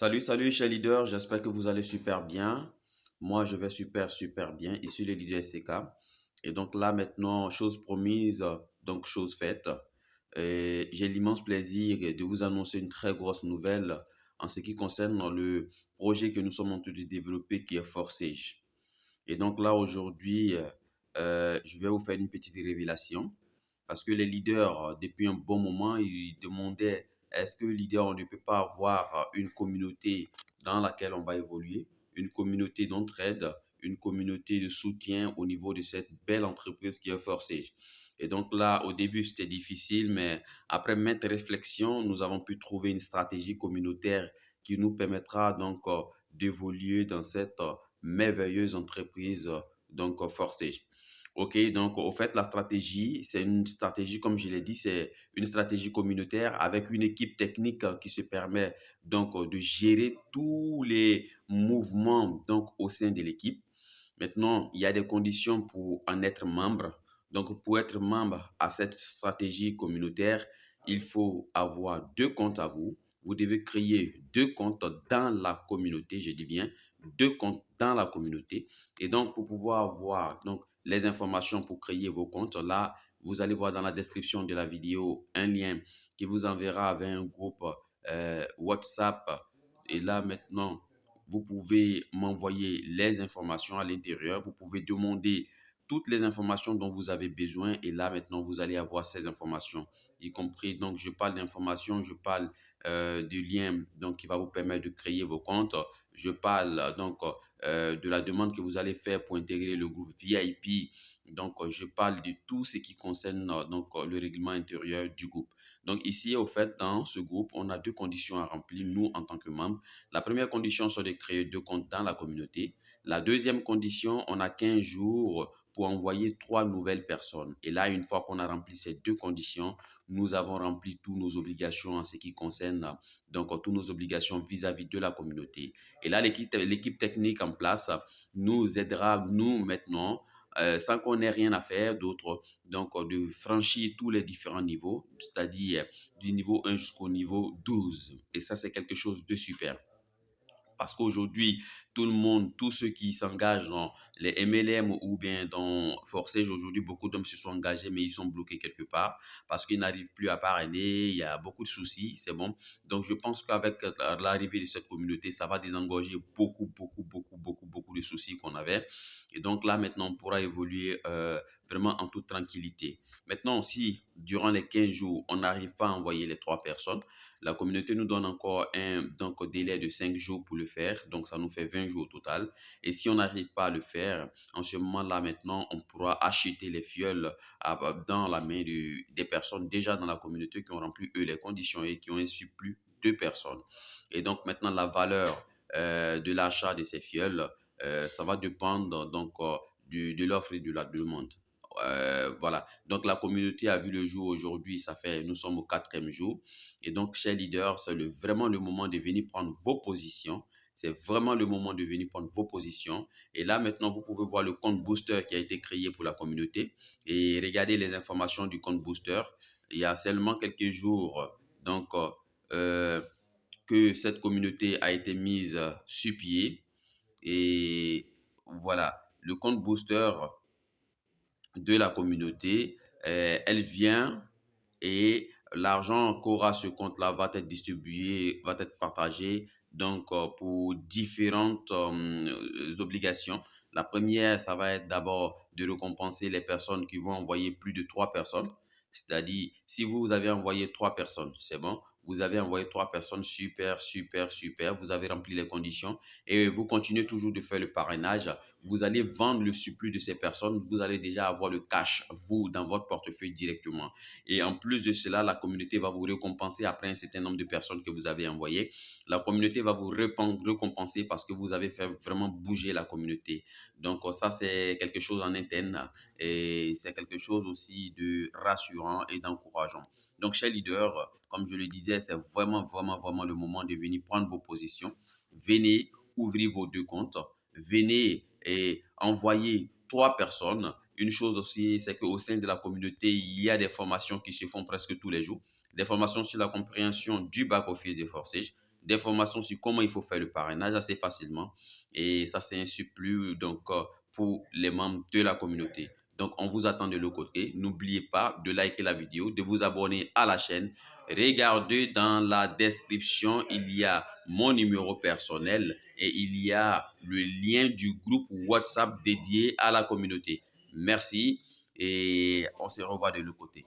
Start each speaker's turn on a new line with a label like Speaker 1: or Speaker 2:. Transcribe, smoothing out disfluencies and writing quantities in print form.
Speaker 1: Salut, chers leaders, j'espère que vous allez super bien. Moi, je vais super bien. Ici, le leader SCK. Et donc là, maintenant, chose promise, donc chose faite. Et j'ai l'immense plaisir de vous annoncer une très grosse nouvelle en ce qui concerne le projet que nous sommes en train de développer qui est Forsage. Et donc là, aujourd'hui, je vais vous faire une petite révélation parce que les leaders, depuis un bon moment, ils demandaient est-ce que leader, on ne peut pas avoir une communauté dans laquelle on va évoluer, une communauté d'entraide, une communauté de soutien au niveau de cette belle entreprise qui est Forsage. Et donc là, au début, c'était difficile, mais après maintes réflexions, nous avons pu trouver une stratégie communautaire qui nous permettra donc d'évoluer dans cette merveilleuse entreprise Forsage. Ok, donc au fait, la stratégie, c'est une stratégie, comme je l'ai dit, c'est une stratégie communautaire avec une équipe technique qui se permet donc de gérer tous les mouvements donc au sein de l'équipe. Maintenant, il y a des conditions pour en être membre. Donc, pour être membre à cette stratégie communautaire, il faut avoir deux comptes à vous. Vous devez créer deux comptes dans la communauté, je dis bien deux comptes dans la communauté. Et donc, pour pouvoir avoir donc, les informations pour créer vos comptes, là, vous allez voir dans la description de la vidéo un lien qui vous enverra vers un groupe WhatsApp. Et là, maintenant, vous pouvez m'envoyer les informations à l'intérieur. Vous pouvez demander toutes les informations dont vous avez besoin. Et là, maintenant, vous allez avoir ces informations, y compris, donc, je parle d'informations, je parle du lien donc, qui va vous permettre de créer vos comptes. Je parle donc de la demande que vous allez faire pour intégrer le groupe VIP. Donc, je parle de tout ce qui concerne donc, le règlement intérieur du groupe. Donc, ici, au fait, dans ce groupe, on a deux conditions à remplir, nous, en tant que membres. La première condition, c'est de créer deux comptes dans la communauté. La deuxième condition, on a 15 jours pour envoyer trois nouvelles personnes. Et là, une fois qu'on a rempli ces deux conditions, nous avons rempli toutes nos obligations en ce qui concerne donc toutes nos obligations vis-à-vis de la communauté. Et là, l'équipe technique en place nous aidera, nous maintenant, sans qu'on ait rien à faire d'autre, donc de franchir tous les différents niveaux, c'est-à-dire du niveau 1 jusqu'au niveau 12. Et ça, c'est quelque chose de super. Parce qu'aujourd'hui, tout le monde, tous ceux qui s'engagent dans les MLM ou bien dans Forsage, aujourd'hui, beaucoup d'hommes se sont engagés, mais ils sont bloqués quelque part parce qu'ils n'arrivent plus à parler. Il y a beaucoup de soucis, c'est bon. Donc, je pense qu'avec l'arrivée de cette communauté, ça va désengorger beaucoup de soucis qu'on avait. Et donc là, maintenant, on pourra évoluer vraiment en toute tranquillité. Maintenant aussi, durant les 15 jours, on n'arrive pas à envoyer les trois personnes. La communauté nous donne encore un donc, délai de 5 jours pour le faire. Donc, ça nous fait 20 jours au total. Et si on n'arrive pas à le faire, en ce moment-là, maintenant, on pourra acheter les fioles dans la main des personnes déjà dans la communauté qui ont rempli, eux, les conditions et qui ont un surplus de personnes. Et donc, maintenant, la valeur de l'achat de ces fioles, ça va dépendre donc, de l'offre et de la demande. Voilà. Donc, la communauté a vu le jour aujourd'hui. Nous sommes au quatrième jour. Et donc, chers leaders, c'est vraiment le moment de venir prendre vos positions. C'est vraiment le moment de venir prendre vos positions. Et là, maintenant, vous pouvez voir le compte booster qui a été créé pour la communauté et regarder les informations du compte booster. Il y a seulement quelques jours, donc, que cette communauté a été mise sur pied. Et voilà, le compte booster de la communauté, elle vient et l'argent qu'aura ce compte-là va être distribué, va être partagé donc pour différentes obligations. La première, ça va être d'abord de récompenser les personnes qui vont envoyer plus de trois personnes. C'est-à-dire, si vous avez envoyé trois personnes, c'est bon. Vous avez envoyé trois personnes, super. Vous avez rempli les conditions et vous continuez toujours de faire le parrainage. Vous allez vendre le surplus de ces personnes. Vous allez déjà avoir le cash, vous, dans votre portefeuille directement. Et en plus de cela, la communauté va vous récompenser après un certain nombre de personnes que vous avez envoyées. La communauté va vous récompenser parce que vous avez fait vraiment bouger la communauté. Donc ça, c'est quelque chose en interne et c'est quelque chose aussi de rassurant et d'encourageant. Donc, chers leaders, comme je le disais, c'est vraiment le moment de venir prendre vos positions. Venez ouvrir vos deux comptes. Venez et envoyer trois personnes. Une chose aussi, c'est qu'au sein de la communauté, il y a des formations qui se font presque tous les jours. Des formations sur la compréhension du back-office de Forsage, d'informations sur comment il faut faire le parrainage assez facilement. Et ça, c'est un surplus donc, pour les membres de la communauté. Donc, on vous attend de l'autre côté. N'oubliez pas de liker la vidéo, de vous abonner à la chaîne. Regardez dans la description, il y a mon numéro personnel et il y a le lien du groupe WhatsApp dédié à la communauté. Merci et on se revoit de l'autre côté.